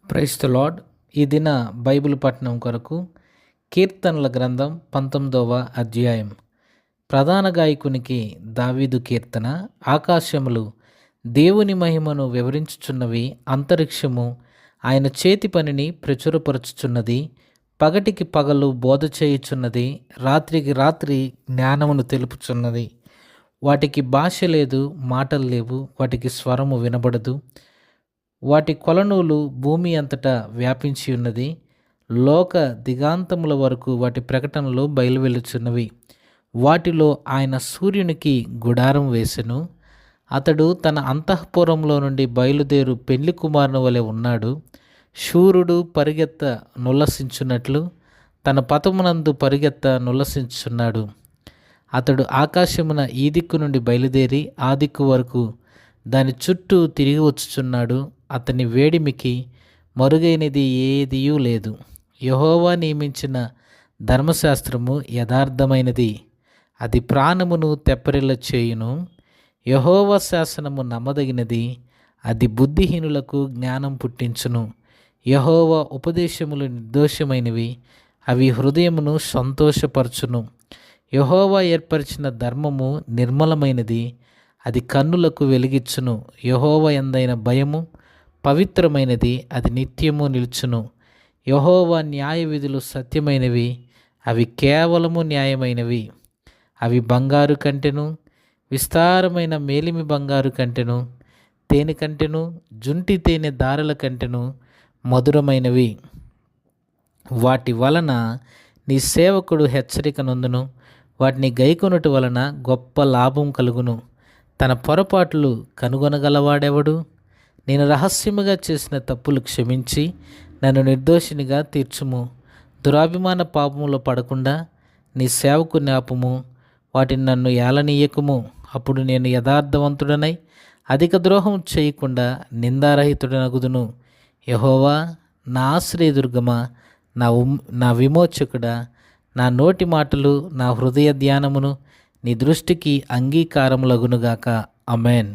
Praise the lord. ఈ దిన Bible పఠనం కొరకు కీర్తనల గ్రంథం 19వ అధ్యాయం. ప్రధాన గాయకునికి దావీదు కీర్తన. ఆకాశములు దేవుని మహిమను వివరించుచున్నవి, అంతరిక్షము ఆయన చేతి పనిని ప్రచురపరచుచున్నది. పగటికి పగలు బోధ చేయుచున్నది, రాత్రికి రాత్రి జ్ఞానమును తెలుపుచున్నది. వాటికి భాష లేదు, మాటలు లేవు, వాటికి స్వరము వినబడదు. వాటి కొలనూలు భూమి అంతటా వ్యాపించి ఉన్నది. లోక దిగాంతముల వరకు వాటి ప్రకటనలు బయలువెళ్ళుచున్నవి. వాటిలో ఆయన సూర్యునికి గుడారం వేసెను. అతడు తన అంతఃపురంలో నుండి బయలుదేరు పెళ్లి కుమారుని వలె ఉన్నాడు. శూరుడు పరిగెత్త నుల్లసించున్నట్లు తన పథమునందు పరిగెత్త నుల్లసించున్నాడు. అతడు ఆకాశమున ఈ దిక్కు నుండి బయలుదేరి ఆ దిక్కు వరకు దాని చుట్టూ తిరిగి వచ్చుచున్నాడు. అతని వేడిమికి మరుగైనది ఏదియూ లేదు. యెహోవా నియమించిన ధర్మశాస్త్రము యథార్థమైనది, అది ప్రాణమును తెప్పరిల్ల చేయును. యెహోవా శాసనము నమ్మదగినది, అది బుద్ధిహీనులకు జ్ఞానం పుట్టించును. యెహోవా ఉపదేశములు నిర్దోషమైనవి, అవి హృదయమును సంతోషపరచును. యెహోవా ఏర్పరిచిన ధర్మము నిర్మలమైనది, అది కన్నులకు వెలిగిచ్చును. యెహోవా యందైన భయము పవిత్రమైనది, అది నిత్యము నిలుచును. యెహోవా న్యాయ విధులు సత్యమైనవి, అవి కేవలము న్యాయమైనవి. అవి బంగారు కంటెను, విస్తారమైన మేలిమి బంగారు కంటెను, తేనె కంటెను, జుంటి తేనె దారల కంటెను మధురమైనవి. వాటి వలన నీ సేవకుడు హెచ్చరిక నొందును, వాటిని గైకొనుట వలన గొప్ప లాభం కలుగును. తన పొరపాట్లు కనుగొనగలవాడెవడు? నేను రహస్యముగా చేసిన తప్పులు క్షమించి నన్ను నిర్దోషినిగా తీర్చుము. దురాభిమాన పాపములో పడకుండా నీ సేవకు జ్ఞాపము, వాటిని నన్ను ఏలనీయకుము. అప్పుడు నేను యథార్థవంతుడనై అధిక ద్రోహం చేయకుండా నిందారహితుడనగుదును. యెహోవా నా ఆశ్రయదుర్గమా, నా విమోచకుడా, నా నోటి మాటలు నా హృదయ ధ్యానమును నీ దృష్టికి అంగీకారములగునుగాక. ఆమేన్.